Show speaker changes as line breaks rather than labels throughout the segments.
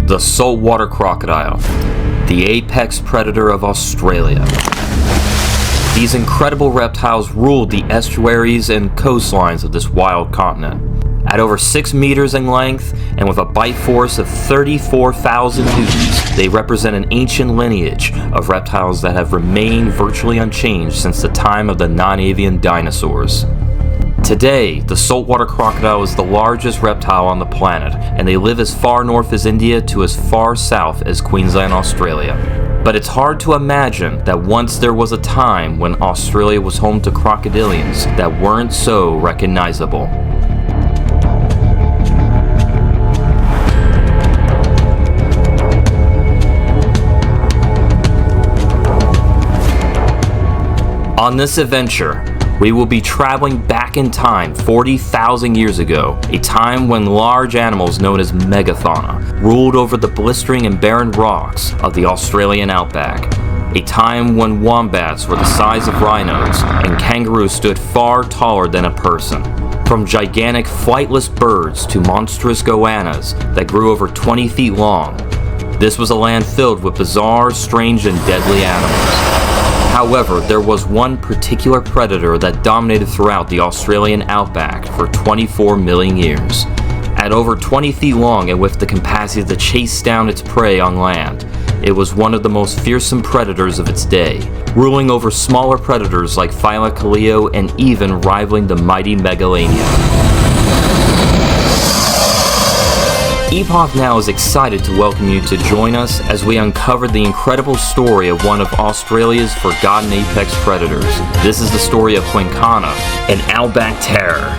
the saltwater crocodile, the apex predator of Australia. These incredible reptiles ruled the estuaries and coastlines of this wild continent. At over 6 meters in length and with a bite force of 34,000 newtons, they represent an ancient lineage of reptiles that have remained virtually unchanged since the time of the non-avian dinosaurs. Today, the saltwater crocodile is the largest reptile on the planet, and they live as far north as India to as far south as Queensland, Australia. But it's hard to imagine that once there was a time when Australia was home to crocodilians that weren't so recognizable. On this adventure, we will be traveling back in time 40,000 years ago, a time when large animals known as megafauna ruled over the blistering and barren rocks of the Australian Outback, a time when wombats were the size of rhinos and kangaroos stood far taller than a person. From gigantic flightless birds to monstrous goannas that grew over 20 feet long, this was a land filled with bizarre, strange, and deadly animals. However, there was one particular predator that dominated throughout the Australian Outback for 24 million years. At over 20 feet long and with the capacity to chase down its prey on land, it was one of the most fearsome predators of its day, ruling over smaller predators like Phyla and even rivaling the mighty Megalania. Epoch now is excited to welcome you to join us as we uncover the incredible story of one of Australia's forgotten apex predators. This is the story of Quinkana, an Outback Terror.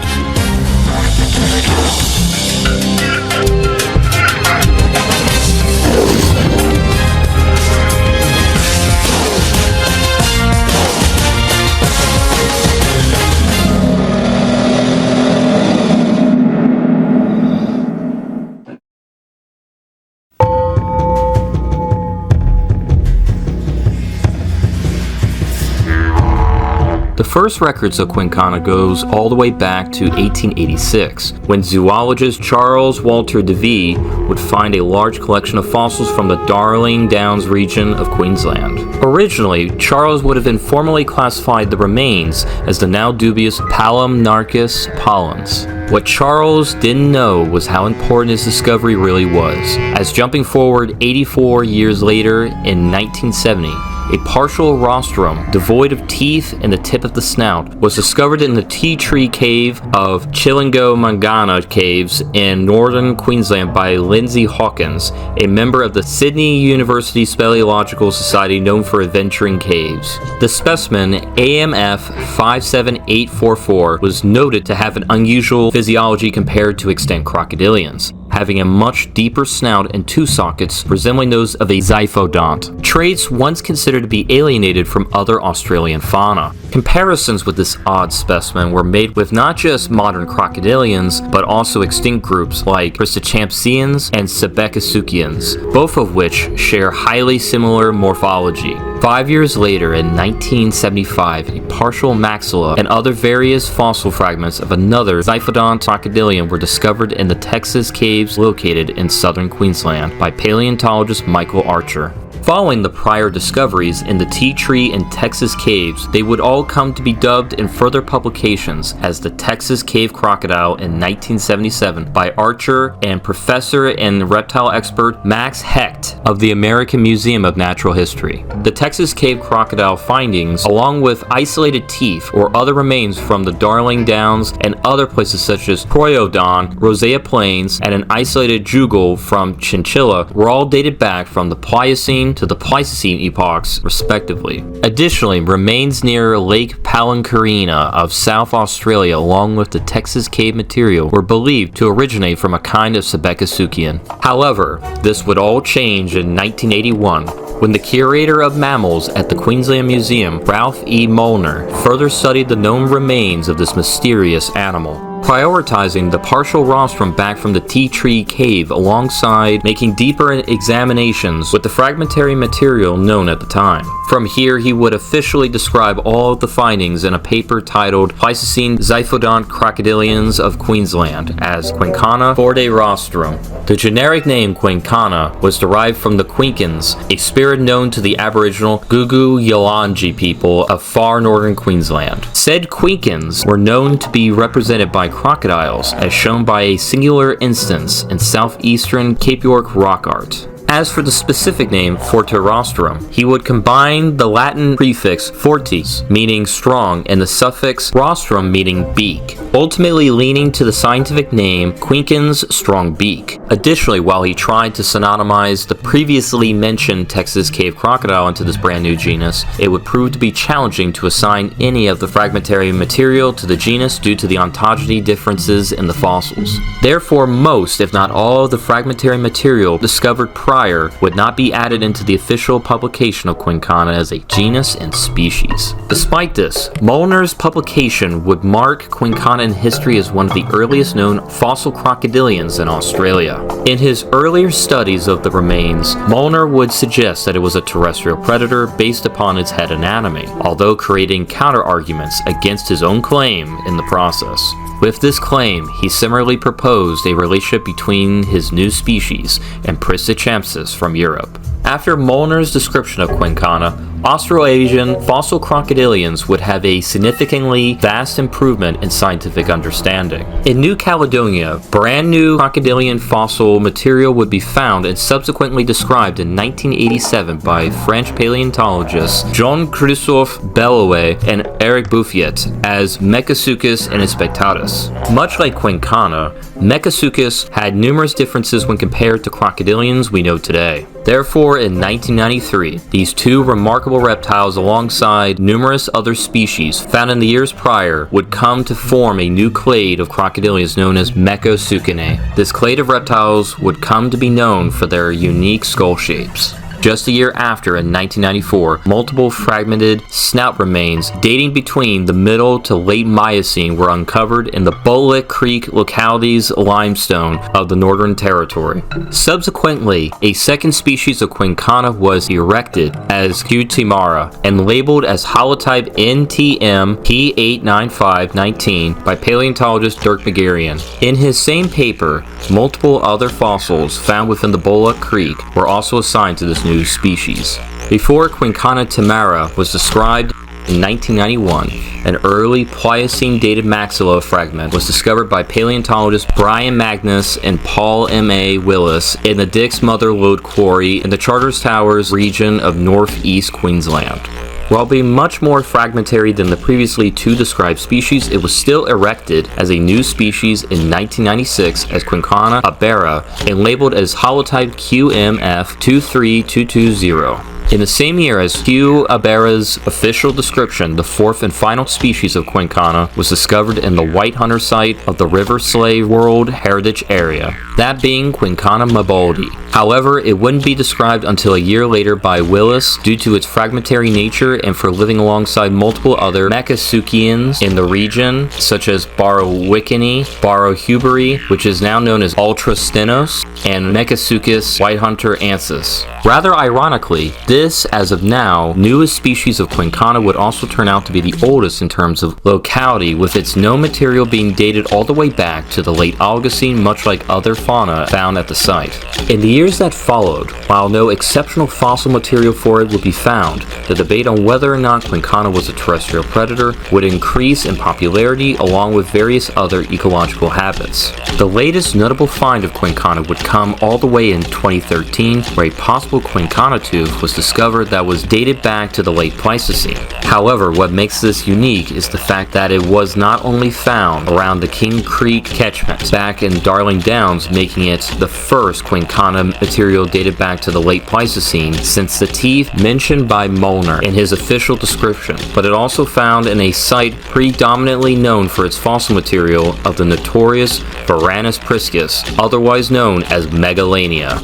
The first records of Quinkana goes all the way back to 1886, when zoologist Charles Walter Devey would find a large collection of fossils from the Darling Downs region of Queensland. Originally, Charles would have informally classified the remains as the now dubious Palomnarchus pollens. What Charles didn't know was how important his discovery really was, as jumping forward 84 years later in 1970, a partial rostrum, devoid of teeth and the tip of the snout, was discovered in the tea tree cave of Chilingomangana Caves in northern Queensland by Lindsay Hawkins, a member of the Sydney University Speleological Society known for adventuring caves. The specimen, AMF 57844, was noted to have an unusual physiology compared to extant crocodilians, having a much deeper snout and two sockets resembling those of a zyphodont, traits once considered to be alienated from other Australian fauna. Comparisons with this odd specimen were made with not just modern crocodilians, but also extinct groups like Pristochampsians and Sebekasukians, both of which share highly similar morphology. 5 years later, in 1975, a partial maxilla and other various fossil fragments of another zyphodont crocodilian were discovered in the Texas caves located in southern Queensland by paleontologist Michael Archer. Following the prior discoveries in the tea tree and Texas caves, they would all come to be dubbed in further publications as the Texas Cave Crocodile in 1977 by Archer and professor and reptile expert Max Hecht of the American Museum of Natural History. The Texas Cave Crocodile findings, along with isolated teeth or other remains from the Darling Downs and other places such as Croydon, Rosea Plains, and an isolated jugal from Chinchilla, were all dated back from the Pliocene to the Pleistocene epochs, respectively. Additionally, remains near Lake Palancarina of South Australia, along with the Texas cave material, were believed to originate from a kind of Sebekasukian. However, this would all change in 1981, when the curator of mammals at the Queensland Museum, Ralph E. Molnar, further studied the known remains of this mysterious animal. prioritizing the partial rostrum back from the tea tree cave alongside making deeper examinations with the fragmentary material known at the time. From here, he would officially describe all of the findings in a paper titled Pleistocene Zyphodont Crocodilians of Queensland as Quinkana forte rostrum. The generic name Quinkana was derived from the Quinkans, a spirit known to the Aboriginal Gugu Yalanji people of far northern Queensland. Said Quinkans were known to be represented by crocodiles, as shown by a singular instance in southeastern Cape York rock art. As for the specific name forte rostrum, he would combine the Latin prefix fortis, meaning strong, and the suffix rostrum, meaning beak, ultimately leaning to the scientific name Quinkans strong beak. Additionally, while he tried to synonymize the previously mentioned Texas cave crocodile into this brand new genus, it would prove to be challenging to assign any of the fragmentary material to the genus due to the ontogeny differences in the fossils. Therefore, most, if not all, of the fragmentary material discovered prior would not be added into the official publication of Quinkana as a genus and species. Despite this, Molnar's publication would mark Quinkana in history as one of the earliest known fossil crocodilians in Australia. In his earlier studies of the remains, Molnar would suggest that it was a terrestrial predator based upon its head anatomy, although creating counter-arguments against his own claim in the process. With this claim, he similarly proposed a relationship between his new species and Pristichampsis from Europe. After Molnar's description of Quinkana, Australasian fossil crocodilians would have a significantly vast improvement in scientific understanding. In New Caledonia, brand new crocodilian fossil material would be found and subsequently described in 1987 by French paleontologists Jean-Christophe Belloway and Eric Bouffiet as Mechasuchus inspectatus. Much like Quinkana, Mechasuchus had numerous differences when compared to crocodilians we know today. Therefore, in 1993, these two remarkable reptiles alongside numerous other species found in the years prior would come to form a new clade of crocodilians known as Mechasuchinae. This clade of reptiles would come to be known for their unique skull shapes. Just a year after, in 1994, multiple fragmented snout remains dating between the middle to late Miocene were uncovered in the Bullock Creek locality's limestone of the Northern Territory. Subsequently, a second species of Quinkana was erected as Cutimara and labeled as holotype NTM P89519 by paleontologist Dirk Megarian. In his same paper, multiple other fossils found within the Bullock Creek were also assigned to this new species. Before Quinkana timara was described in 1991, an early Pliocene-dated maxilla fragment was discovered by paleontologists Brian Magnus and Paul M.A. Willis in the Dick's Mother Lode Quarry in the Charters Towers region of northeast Queensland. While being much more fragmentary than the previously two described species, it was still erected as a new species in 1996 as Quinkana abera and labeled as holotype QMF23220. In the same year as Q. abera's official description, the fourth and final species of Quinkana was discovered in the White Hunter site of the River Slave World Heritage Area, that being Quinkana maboldi. However, it wouldn't be described until a year later by Willis due to its fragmentary nature and for living alongside multiple other Mechasuchians in the region, such as Barrow-Wickeny, Barrow-Huberi, which is now known as Ultrastenos, and Mechasuchus whitehunteransis. Rather ironically, this, as of now, newest species of Quinkana would also turn out to be the oldest in terms of locality, with its known material being dated all the way back to the late Oligocene, much like other fauna found at the site. In the years that followed, while no exceptional fossil material for it would be found, the debate on whether or not Quinkana was a terrestrial predator would increase in popularity along with various other ecological habits. The latest notable find of Quinkana would come all the way in 2013, where a possible Quinkana tooth was discovered that was dated back to the late Pleistocene. However, what makes this unique is the fact that it was not only found around the King Creek catchment back in Darling Downs, making it the first Quinkana material dated back to the late Pleistocene since the teeth mentioned by Molnar in his official description, but it also found in a site predominantly known for its fossil material of the notorious Varanus priscus, otherwise known as Megalania.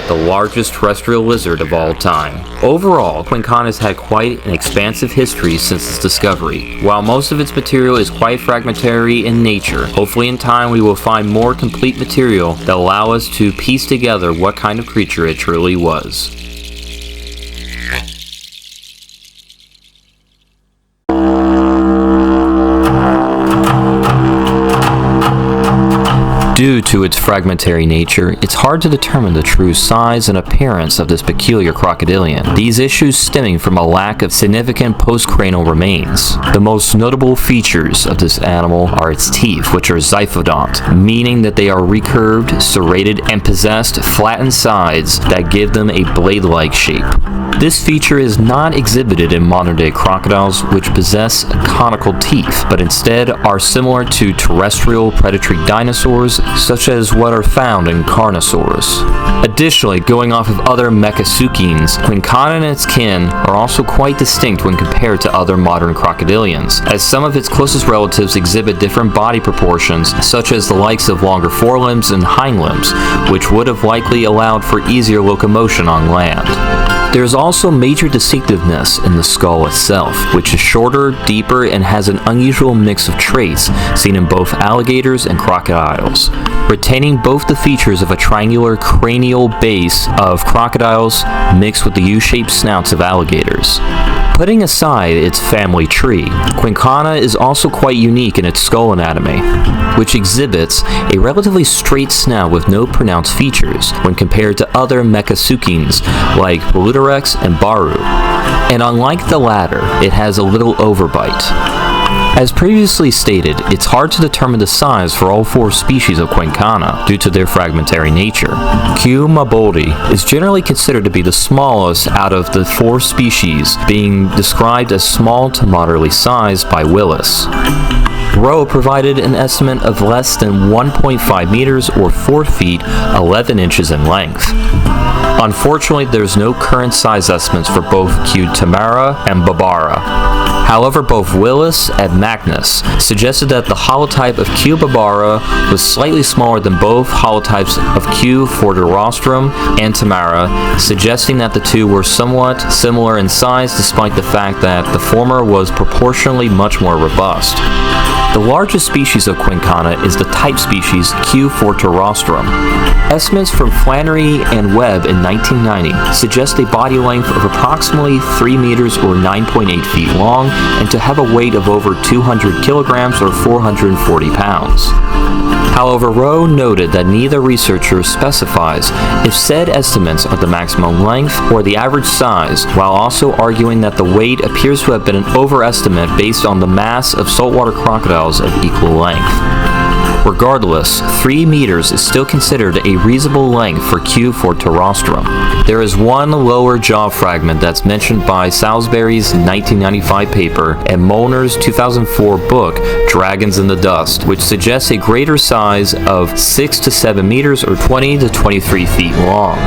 it the largest terrestrial lizard of all time. Overall, Quinkana has had quite an expansive history since its discovery. While most of its material is quite fragmentary in nature, hopefully in time we will find more complete material that allow us to piece together what kind of creature it truly was. Due to its fragmentary nature, it's hard to determine the true size and appearance of this peculiar crocodilian, these issues stemming from a lack of significant postcranial remains. The most notable features of this animal are its teeth, which are zyphodont, meaning that they are recurved, serrated, and possessed flattened sides that give them a blade-like shape. This feature is not exhibited in modern-day crocodiles, which possess conical teeth, but instead are similar to terrestrial predatory dinosaurs, such as what are found in Carnosaurus. Additionally, going off of other mechasuchines, Quinkana and its kin are also quite distinct when compared to other modern crocodilians, as some of its closest relatives exhibit different body proportions, such as the likes of longer forelimbs and hind limbs, which would have likely allowed for easier locomotion on land. There is also major distinctiveness in the skull itself, which is shorter, deeper, and has an unusual mix of traits seen in both alligators and crocodiles, retaining both the features of a triangular cranial base of crocodiles mixed with the U-shaped snouts of alligators. Putting aside its family tree, Quinkana is also quite unique in its skull anatomy, which exhibits a relatively straight snout with no pronounced features when compared to other mechasuchines like Plutorex and Baru, and unlike the latter, it has a little overbite. As previously stated, it's hard to determine the size for all four species of Quinkana due to their fragmentary nature. Q. maboldi is generally considered to be the smallest out of the four species, being described as small to moderately sized by Willis. Rowe provided an estimate of less than 1.5 meters or 4 feet 11 inches in length. Unfortunately, there's no current size estimates for both Q. tamara and babara. However, both Willis and Magnus suggested that the holotype of Q. babara was slightly smaller than both holotypes of Q. forderostrum and tamara, suggesting that the two were somewhat similar in size despite the fact that the former was proportionally much more robust. The largest species of Quinkana is the type species Q. forderostrum. Estimates from Flannery and Webb in 1990 suggest a body length of approximately 3 meters or 9.8 feet long and to have a weight of over 200 kilograms or 440 pounds. However, Rowe noted that neither researcher specifies if said estimates are the maximum length or the average size, while also arguing that the weight appears to have been an overestimate based on the mass of saltwater crocodiles of equal length. Regardless, 3 meters is still considered a reasonable length for Q. forderostrum. There is one lower jaw fragment that's mentioned by Salisbury's 1995 paper and Molnar's 2004 book, Dragons in the Dust, which suggests a greater size of 6 to 7 meters or 20 to 23 feet long.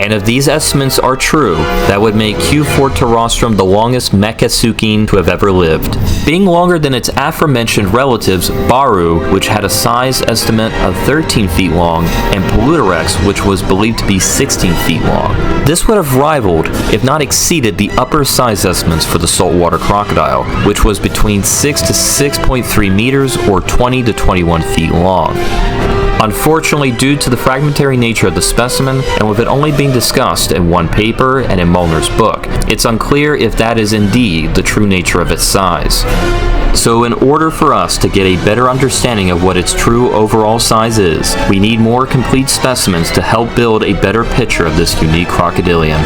And if these estimates are true, that would make Q. forderostrum the longest mechasuchine to have ever lived. Being longer than its aforementioned relatives, Baru, which had a size estimate of 13 feet long, and Plutorex, which was believed to be 16 feet long. This would have rivaled, if not exceeded, the upper size estimates for the saltwater crocodile, which was between 6 to 6.3 meters or 20 to 21 feet long. Unfortunately, due to the fragmentary nature of the specimen, and with it only being discussed in one paper and in Molnar's book, it's unclear if that is indeed the true nature of its size. So in order for us to get a better understanding of what its true overall size is, we need more complete specimens to help build a better picture of this unique crocodilian.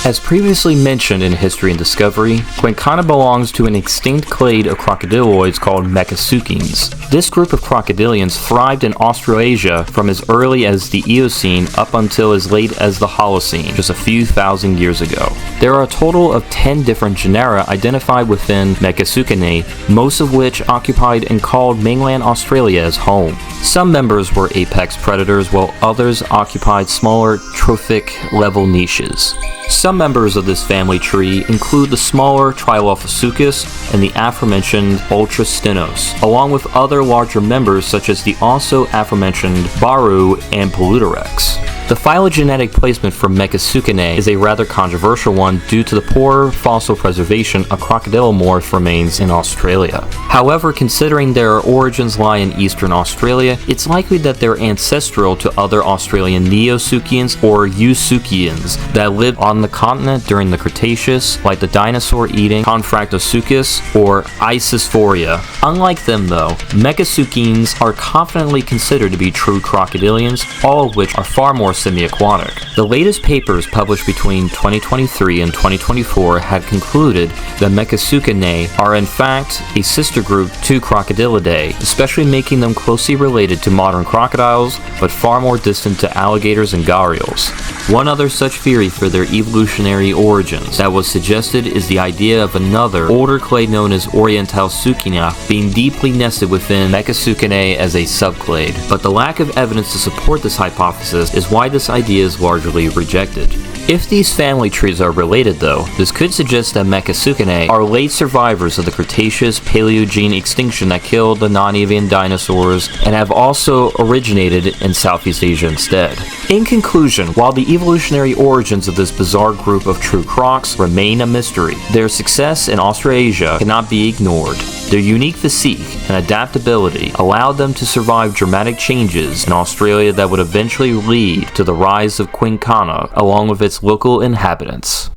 As previously mentioned in History and Discovery, Quinkana belongs to an extinct clade of crocodiloids called mechasuchines. This group of crocodilians thrived in Australasia from as early as the Eocene up until as late as the Holocene, just a few thousand years ago. There are a total of 10 different genera identified within Mechasuchinae, most of which occupied and called mainland Australia as home. Some members were apex predators, while others occupied smaller trophic level niches. Some members of this family tree include the smaller Trilophosuchus and the aforementioned Ultrastenos, along with other larger members such as the also aforementioned Baru and Paludorex. The phylogenetic placement for Mephilas is a rather controversial one due to the poor fossil preservation of crocodilomorph remains in Australia. However, considering their origins lie in eastern Australia, it's likely that they're ancestral to other Australian Neosuchians or Eusuchians that lived on the continent during the Cretaceous, like the dinosaur-eating Confractosuchus or Isophoria. Unlike them though, Mechasuchians are confidently considered to be true crocodilians, all of which are far more semi-aquatic. The latest papers published between 2023 and 2024 had concluded that Mechasuchinae are in fact a sister group to Crocodilidae, especially making them closely related to modern crocodiles, but far more distant to alligators and gharials. One other such theory for their evolutionary origins that was suggested is the idea of another older clade known as Orientalsuchina being deeply nested within Mechasuchinae as a subclade, but the lack of evidence to support this hypothesis is why this idea is largely rejected. If these family trees are related though, this could suggest that Mechasuchinae are late survivors of the Cretaceous Paleogene extinction that killed the non-avian dinosaurs and have also originated in Southeast Asia instead. In conclusion, while the evolutionary origins of this bizarre group of true crocs remain a mystery, their success in Australasia cannot be ignored. Their unique physique and adaptability allowed them to survive dramatic changes in Australia that would eventually lead to the rise of Quinkana along with its local inhabitants.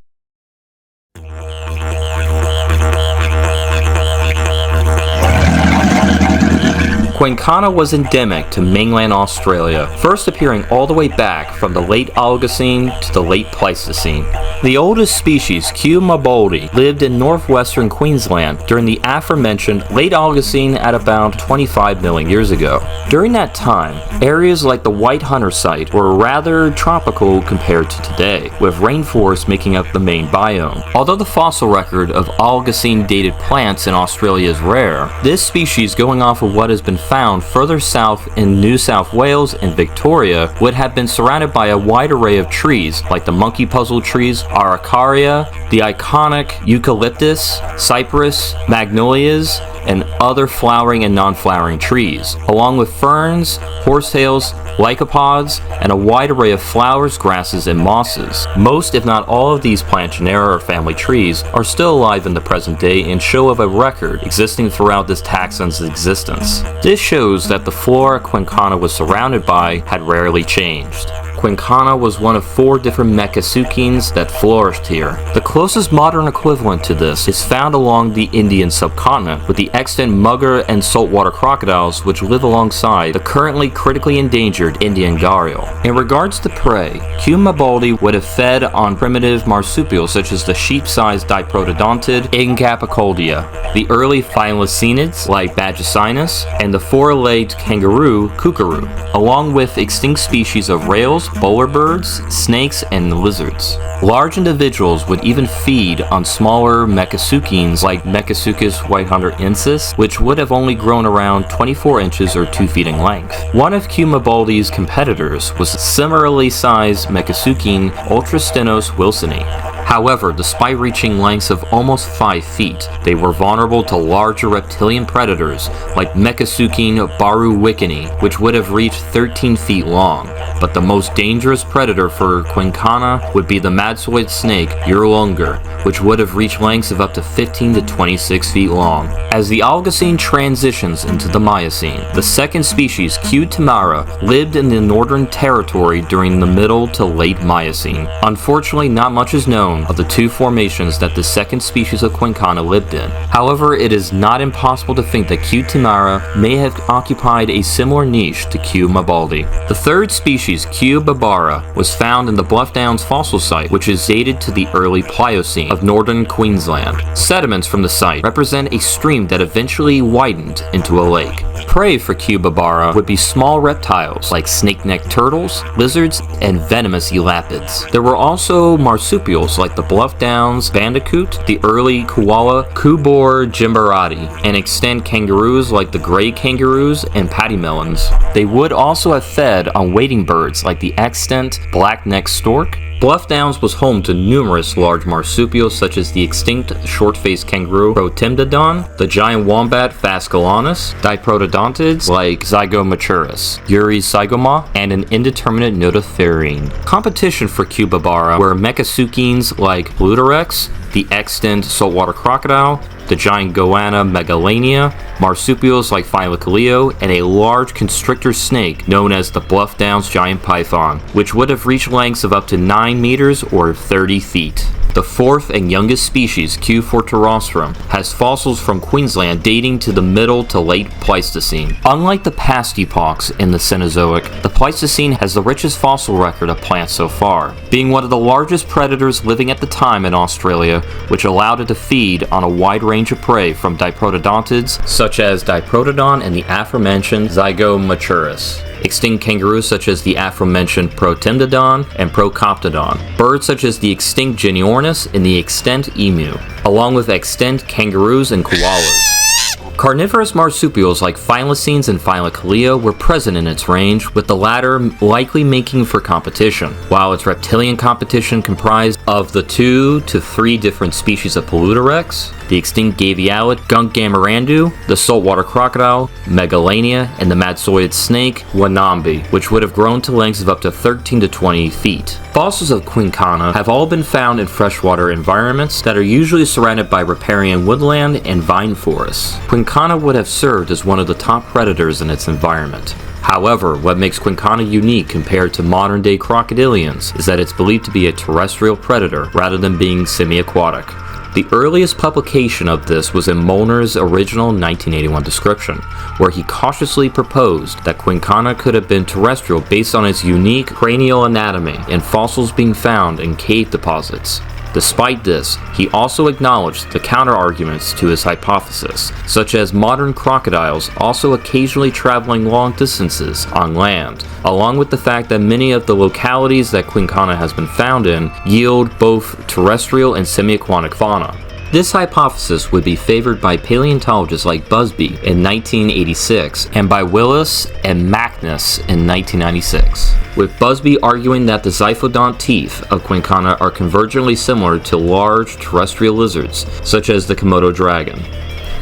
Quinkana was endemic to mainland Australia, first appearing all the way back from the late Oligocene to the late Pleistocene. The oldest species, Q. maboldi, lived in northwestern Queensland during the aforementioned late Oligocene at about 25 million years ago. During that time, areas like the White Hunter site were rather tropical compared to today, with rainforests making up the main biome. Although the fossil record of Oligocene dated plants in Australia is rare, this species, going off of what has been found further south in New South Wales and Victoria, would have been surrounded by a wide array of trees like the monkey puzzle trees, Araucaria, the iconic eucalyptus, cypress, magnolias, and other flowering and non-flowering trees, along with ferns, horsetails, lycopods, and a wide array of flowers, grasses, and mosses. Most, if not all, of these plant genera or family trees are still alive in the present day and show of a record existing throughout this taxon's existence. This shows that the flora Quinkana was surrounded by had rarely changed. Quinkana was one of 4 different Mechasuchians that flourished here. The closest modern equivalent to this is found along the Indian subcontinent, with the extant mugger and saltwater crocodiles which live alongside the currently critically endangered Indian gharial. In regards to prey, Q. maboldi would have fed on primitive marsupials such as the sheep-sized diprotodontid Incapicoldia, the early thylacinids like Badgisinus, and the 4-legged kangaroo Kookaroo, along with extinct species of rails, bowler birds, snakes, and lizards. Large individuals would even feed on smaller Mechasuchians like Mechasuchus whitehunterensis, which would have only grown around 24 inches or 2 feet in length. One of Q. maboldi's competitors was similarly sized Mechasuchian Ultrastenos wilsoni. However, despite reaching lengths of almost 5 feet, they were vulnerable to larger reptilian predators like Mechasuchian baruwicini, which would have reached 13 feet long. But the most dangerous predator for Quinkana would be the madtsoid snake Urolungur, which would have reached lengths of up to 15 to 26 feet long. As the Oligocene transitions into the Miocene, the second species, Q. tamara, lived in the Northern Territory during the middle to late Miocene. Unfortunately, not much is known of the 2 formations that the second species of Quinkana lived in. However, it is not impossible to think that Q. tamara may have occupied a similar niche to Q. maboldi. The third species, Q. babara, was found in the Bluff Downs fossil site, which is dated to the early Pliocene of northern Queensland. Sediments from the site represent a stream that eventually widened into a lake. Prey for Cubabara would be small reptiles like snake-necked turtles, lizards, and venomous elapids. There were also marsupials like the Bluff Downs bandicoot, the early koala Kubor jimbarati, and extant kangaroos like the gray kangaroos and patymelons. They would also have fed on wading birds like the extant black-necked stork. Bluff Downs was home to numerous large marsupials such as the extinct short-faced kangaroo Protemnodon, the giant wombat Phascolanus, diprotodontids like Zygomaturus, Yuri's zygoma, and an indeterminate nototherian. Competition for Cubabara were mechasuchines like Plutorex, the extant saltwater crocodile, the giant goanna Megalania, marsupials like Phyllocoleo, and a large constrictor snake known as the Bluff Downs giant python, which would have reached lengths of up to 9 meters or 30 feet. The fourth and youngest species, Q. forterostrum, has fossils from Queensland dating to the middle to late Pleistocene. Unlike the past epochs in the Cenozoic, the Pleistocene has the richest fossil record of plants so far, being one of the largest predators living at the time in Australia, which allowed it to feed on a wide range of prey from diprotodontids such as Diprotodon and the aforementioned Zygomaturus, extinct kangaroos such as the aforementioned Protemnodon and Procoptodon, birds such as the extinct Geniornis and the extant emu, along with extant kangaroos and koalas. Carnivorous marsupials like thylacines and Phyllocoleo were present in its range, with the latter likely making for competition, while its reptilian competition comprised of the 2 to 3 different species of Plutorex, the extinct gavialid Gunkgamarandu, the saltwater crocodile Megalania, and the madtsoid snake Wanambi, which would have grown to lengths of up to 13 to 20 feet. Fossils of Quinkana have all been found in freshwater environments that are usually surrounded by riparian woodland and vine forests. Quinkana would have served as one of the top predators in its environment. However, what makes Quinkana unique compared to modern-day crocodilians is that it's believed to be a terrestrial predator rather than being semi-aquatic. The earliest publication of this was in Molnar's original 1981 description, where he cautiously proposed that Quinkana could have been terrestrial based on its unique cranial anatomy and fossils being found in cave deposits. Despite this, he also acknowledged the counter-arguments to his hypothesis, such as modern crocodiles also occasionally traveling long distances on land, along with the fact that many of the localities that Quinkana has been found in yield both terrestrial and semi-aquatic fauna. This hypothesis would be favored by paleontologists like Busby in 1986 and by Willis and Magnus in 1996, with Busby arguing that the zyphodont teeth of Quinkana are convergently similar to large terrestrial lizards, such as the Komodo dragon.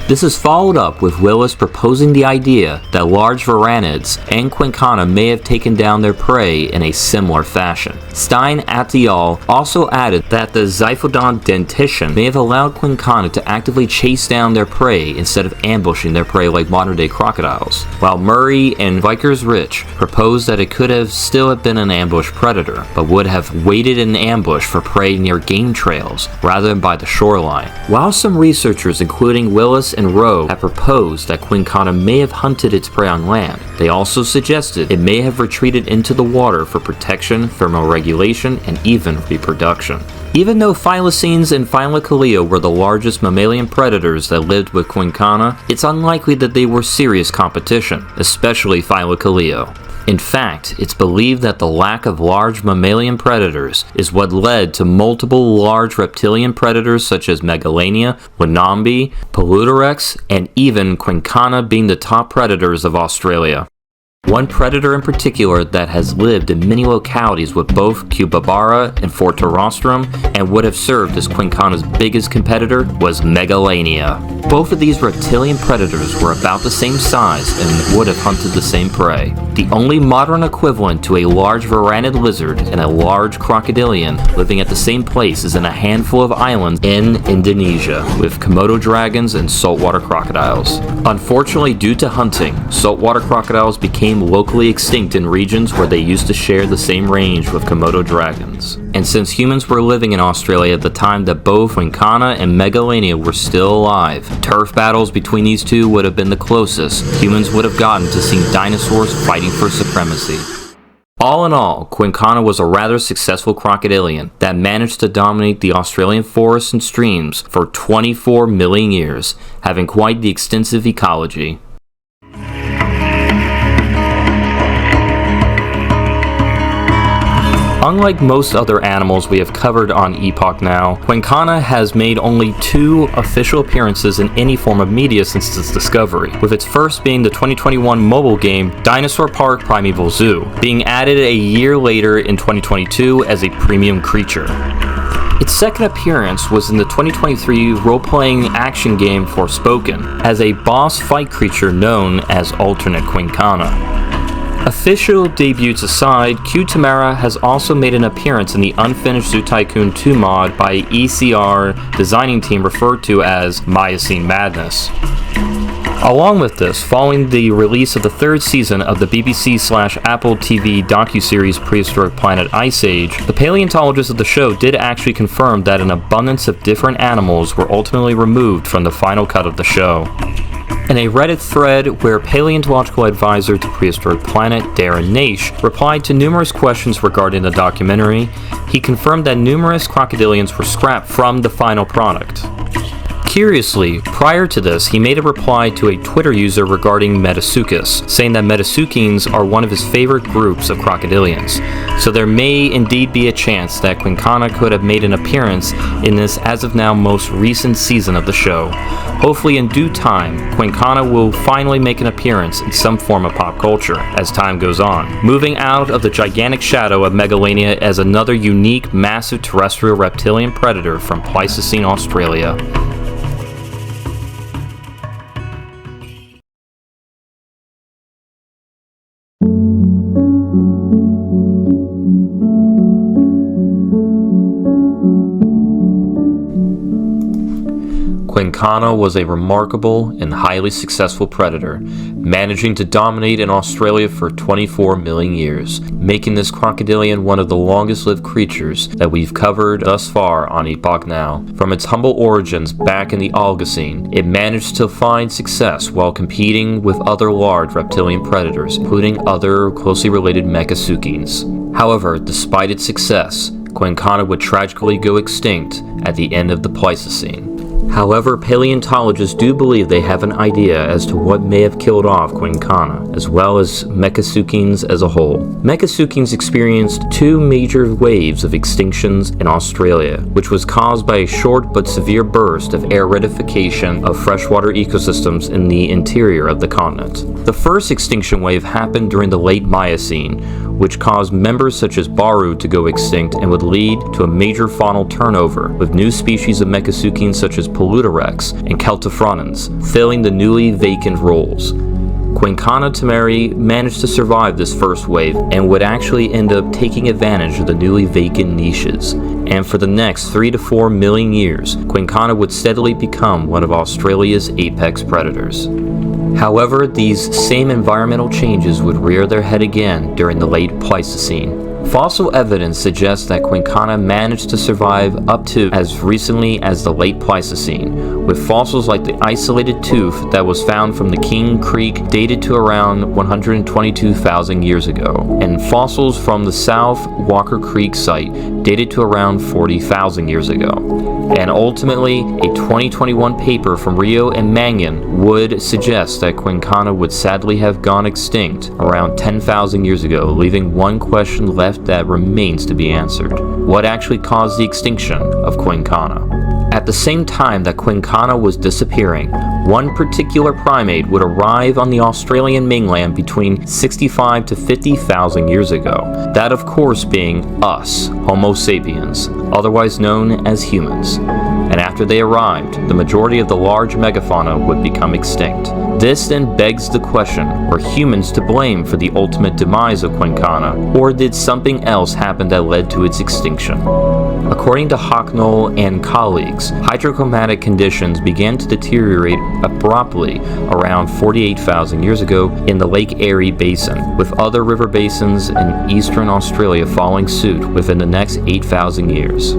This is followed up with Willis proposing the idea that large varanids and Quinkana may have taken down their prey in a similar fashion. Stein et al. Also added that the zyphodont dentition may have allowed Quinkana to actively chase down their prey instead of ambushing their prey like modern-day crocodiles, while Murray and Vickers Rich proposed that it could have still have been an ambush predator, but would have waited in ambush for prey near game trails rather than by the shoreline. While some researchers, including Willis and Rowe, have proposed that Quinkana may have hunted its prey on land, they also suggested it may have retreated into the water for protection, thermoregulation, and even reproduction. Even though thylacines and Phyllocoleo were the largest mammalian predators that lived with Quinkana, it's unlikely that they were serious competition, especially Phyllocoleo. In fact, it's believed that the lack of large mammalian predators is what led to multiple large reptilian predators such as Megalania, Wanambi, Plutorex, and even Quinkana being the top predators of Australia. One predator in particular that has lived in many localities with both Cubabara and Forterostrum and would have served as Quinkana's biggest competitor was Megalania. Both of these reptilian predators were about the same size and would have hunted the same prey. The only modern equivalent to a large varanid lizard and a large crocodilian living at the same place is in a handful of islands in Indonesia, with Komodo dragons and saltwater crocodiles. Unfortunately, due to hunting, saltwater crocodiles became locally extinct in regions where they used to share the same range with Komodo dragons. And since humans were living in Australia at the time that both Quinkana and Megalania were still alive, turf battles between these two would have been the closest humans would have gotten to seeing dinosaurs fighting for supremacy. All in all, Quinkana was a rather successful crocodilian that managed to dominate the Australian forests and streams for 24 million years, having quite the extensive ecology. Unlike most other animals we have covered on Epoch now, Quinkana has made only 2 official appearances in any form of media since its discovery, with its first being the 2021 mobile game Dinosaur Park Primeval Zoo, being added a year later in 2022 as a premium creature. Its second appearance was in the 2023 role-playing action game Forspoken, as a boss fight creature known as Alternate Quinkana. Official debuts aside, Q Tamara has also made an appearance in the unfinished Zoo Tycoon 2 mod by ECR designing team referred to as Miocene Madness. Along with this, following the release of the 3rd season of the BBC/Apple TV docuseries Prehistoric Planet Ice Age, the paleontologists of the show did actually confirm that an abundance of different animals were ultimately removed from the final cut of the show. In a Reddit thread where paleontological advisor to Prehistoric Planet, Darren Naish, replied to numerous questions regarding the documentary, he confirmed that numerous crocodilians were scrapped from the final product. Curiously, prior to this, he made a reply to a Twitter user regarding Metasuchus, saying that Metasuchines are one of his favorite groups of crocodilians, so there may indeed be a chance that Quinkana could have made an appearance in this as of now most recent season of the show. Hopefully in due time, Quinkana will finally make an appearance in some form of pop culture as time goes on, moving out of the gigantic shadow of Megalania as another unique, massive terrestrial reptilian predator from Pleistocene Australia. Quinkana was a remarkable and highly successful predator, managing to dominate in Australia for 24 million years, making this crocodilian one of the longest-lived creatures that we've covered thus far on Epoch Now. From its humble origins back in the Oligocene, it managed to find success while competing with other large reptilian predators, including other closely related Mechasuchines. However, despite its success, Quinkana would tragically go extinct at the end of the Pleistocene. However, paleontologists do believe they have an idea as to what may have killed off Quinkana, as well as Mechasuchines as a whole. Mechasuchines experienced 2 major waves of extinctions in Australia, which was caused by a short but severe burst of aridification of freshwater ecosystems in the interior of the continent. The first extinction wave happened during the late Miocene, which caused members such as Baru to go extinct and would lead to a major faunal turnover, with new species of Mechasuchines such as Paludorex and Celtophrons filling the newly vacant roles. Quinkana Tamari managed to survive this first wave and would actually end up taking advantage of the newly vacant niches. And for the next 3 to 4 million years, Quinkana would steadily become one of Australia's apex predators. However, these same environmental changes would rear their head again during the late Pleistocene. Fossil evidence suggests that Quinkana managed to survive up to as recently as the late Pleistocene, with fossils like the isolated tooth that was found from the King Creek dated to around 122,000 years ago, and fossils from the South Walker Creek site dated to around 40,000 years ago. And ultimately, a 2021 paper from Rio and Mangan would suggest that Quinkana would sadly have gone extinct around 10,000 years ago, leaving one question left that remains to be answered. What actually caused the extinction of Quinkana? At the same time that Quinkana was disappearing, one particular primate would arrive on the Australian mainland between 65 to 50,000 years ago. That of course being us, Homo sapiens, otherwise known as humans. And after they arrived, the majority of the large megafauna would become extinct. This then begs the question, were humans to blame for the ultimate demise of Quinkana, or did something else happen that led to its extinction? According to Hocknull and colleagues, hydrochromatic conditions began to deteriorate abruptly around 48,000 years ago in the Lake Erie Basin, with other river basins in eastern Australia following suit within the next 8,000 years.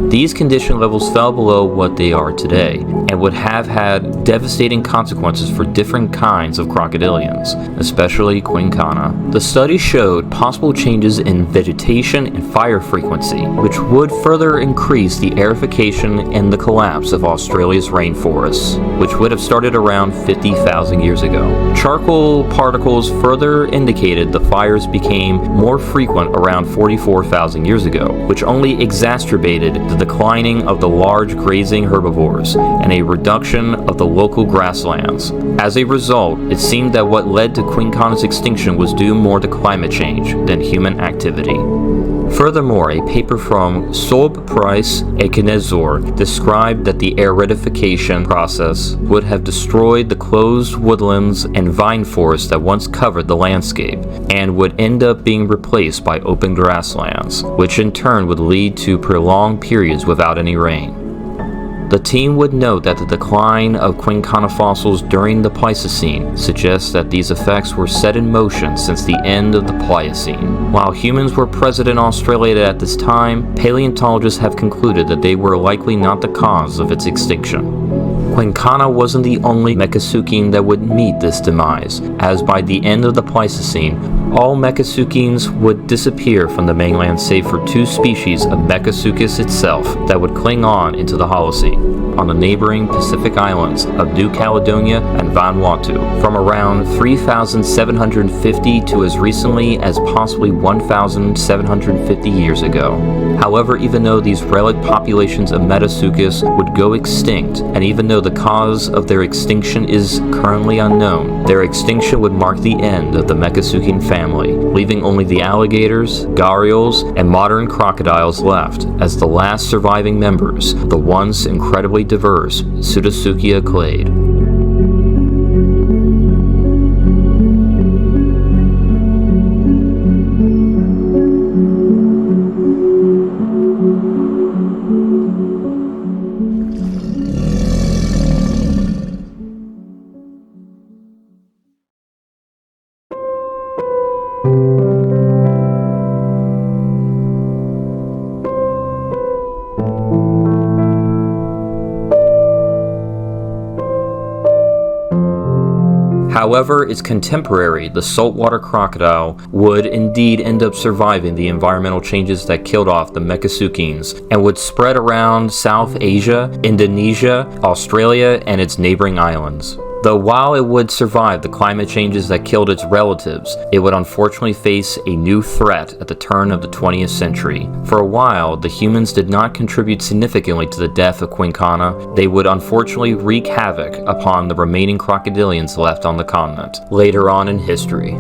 These condition levels fell below what they are today, and would have had devastating consequences for different kinds of crocodilians, especially Quinkana. The study showed possible changes in vegetation and fire frequency, which would further increase the aerification and the collapse of Australia's rainforests, which would have started around 50,000 years ago. Charcoal particles further indicated the fires became more frequent around 44,000 years ago, which only exacerbated the declining of the large grazing herbivores and a reduction of the local grasslands. As a result, it seemed that what led to Quinkana's extinction was due more to climate change than human activity. Furthermore, a paper from Solb Price Ekenezor described that the aridification process would have destroyed the closed woodlands and vine forests that once covered the landscape, and would end up being replaced by open grasslands, which in turn would lead to prolonged periods without any rain. The team would note that the decline of Quinkana fossils during the Pleistocene suggests that these effects were set in motion since the end of the Pliocene. While humans were present in Australia at this time, paleontologists have concluded that they were likely not the cause of its extinction. Quinkana wasn't the only Mecasuchian that would meet this demise, as by the end of the Pleistocene, all Mecasuchians would disappear from the mainland save for two species of Mecasuchus itself that would cling on into the Holocene on the neighboring Pacific islands of New Caledonia and Vanuatu from around 3,750 to as recently as possibly 1,750 years ago. However, even though these relic populations of Metasuchus would go extinct, and even though the cause of their extinction is currently unknown, their extinction would mark the end of the Mecasuchian family, leaving only the alligators, gharials, and modern crocodiles left as the last surviving members of the once incredibly diverse Pseudotsuchia clade. However, its contemporary, the saltwater crocodile, would indeed end up surviving the environmental changes that killed off the Mecasuchians and would spread around South Asia, Indonesia, Australia, and its neighboring islands. Though while it would survive the climate changes that killed its relatives, it would unfortunately face a new threat at the turn of the 20th century. For a while, the humans did not contribute significantly to the death of Quinkana. They would unfortunately wreak havoc upon the remaining crocodilians left on the continent later on in history.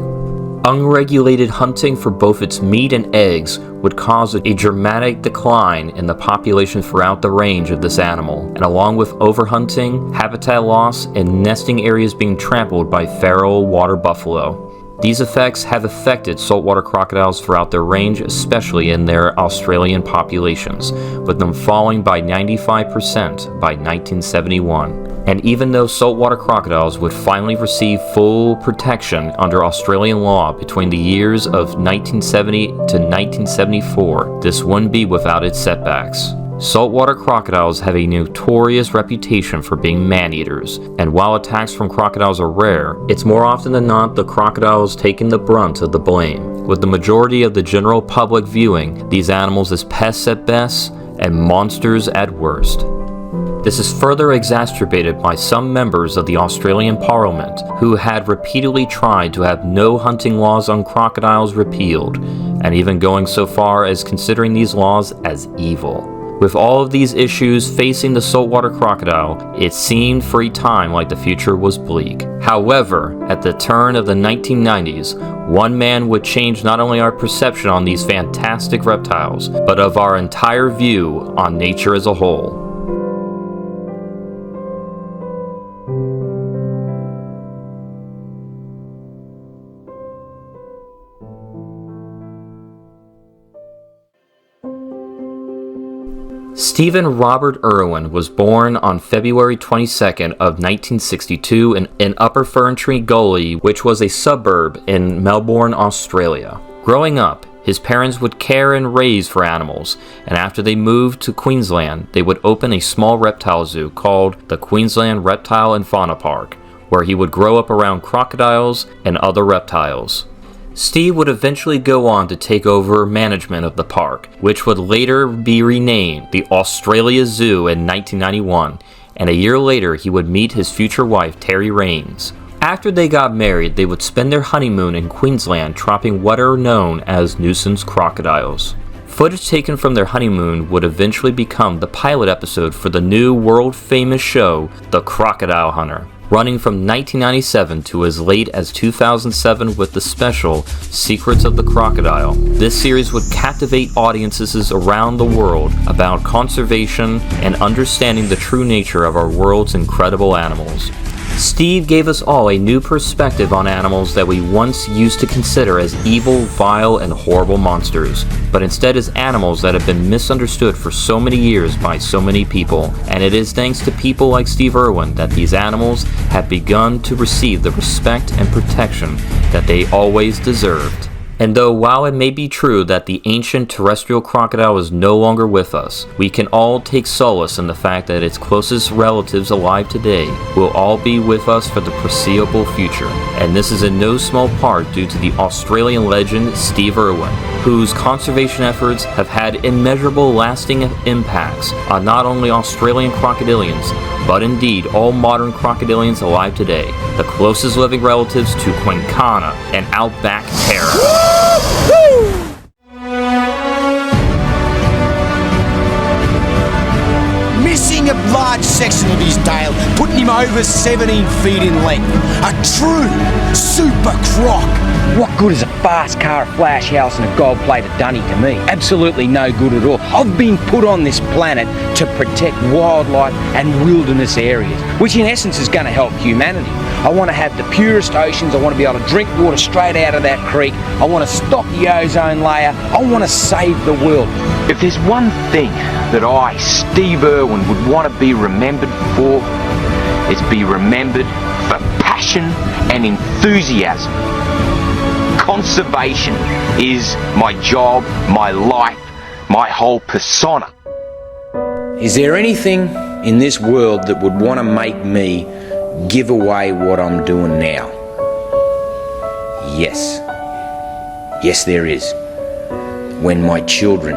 Unregulated hunting for both its meat and eggs would cause a dramatic decline in the population throughout the range of this animal, and along with overhunting, habitat loss, and nesting areas being trampled by feral water buffalo. These effects have affected saltwater crocodiles throughout their range, especially in their Australian populations, with them falling by 95% by 1971. And even though saltwater crocodiles would finally receive full protection under Australian law between the years of 1970 to 1974, this wouldn't be without its setbacks. Saltwater crocodiles have a notorious reputation for being man-eaters, and while attacks from crocodiles are rare, it's more often than not the crocodiles taking the brunt of the blame, with the majority of the general public viewing these animals as pests at best and monsters at worst. This is further exacerbated by some members of the Australian Parliament who had repeatedly tried to have no hunting laws on crocodiles repealed, and even going so far as considering these laws as evil. With all of these issues facing the saltwater crocodile, it seemed for a time like the future was bleak. However, at the turn of the 1990s, one man would change not only our perception on these fantastic reptiles, but of our entire view on nature as a whole. Stephen Robert Irwin was born on February 22nd of 1962 in Upper Ferntree Gully, which was a suburb in Melbourne, Australia. Growing up, His parents would care and raise for animals, and after they moved to Queensland, they would open a small reptile zoo called the Queensland Reptile and Fauna Park, where he would grow up around crocodiles and other reptiles. Steve would eventually go on to take over management of the park, which would later be renamed the Australia Zoo in 1991, and a year later he would meet his future wife Terry Raines. After they got married, they would spend their honeymoon in Queensland trapping what are known as nuisance crocodiles. Footage taken from their honeymoon would eventually become the pilot episode for the new world-famous show, The Crocodile Hunter, running from 1997 to as late as 2007 with the special Secrets of the Crocodile. This series would captivate audiences around the world about conservation and understanding the true nature of our world's incredible animals. Steve gave us all a new perspective on animals that we once used to consider as evil, vile, and horrible monsters, but instead as animals that have been misunderstood for so many years by so many people. And it is thanks to people like Steve Irwin that these animals have begun to receive the respect and protection that they always deserved. And though while it may be true that the ancient terrestrial crocodile is no longer with us, we can all take solace in the fact that its closest relatives alive today will all be with us for the foreseeable future. And this is in no small part due to the Australian legend Steve Irwin, whose conservation efforts have had immeasurable lasting impacts on not only Australian crocodilians, but indeed all modern crocodilians alive today, the closest living relatives to Quinkana and Outback Terror.
Missing a large section of his tail, putting him over 17 feet in length. A true super croc.
What good is a fast car, a flash house and a gold-plated dunny to me? Absolutely no good at all. I've been put on this planet to protect wildlife and wilderness areas, which in essence is going to help humanity. I want to have the purest oceans. I want to be able to drink water straight out of that creek. I want to stop the ozone layer. I want to save the world.
If there's one thing that I, Steve Irwin, would want to be remembered for, it's be remembered for passion and enthusiasm. Conservation is my job, my life, my whole persona.
Is there anything in this world that would want to make me give away what I'm doing now? Yes. Yes, there is. When my children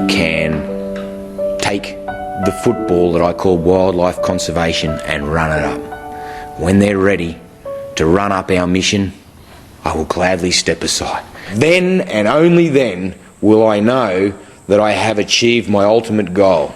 can take the football that I call wildlife conservation and run it up. When they're ready to run up our mission, I will gladly step aside. Then and only then will I know that I have achieved my ultimate goal.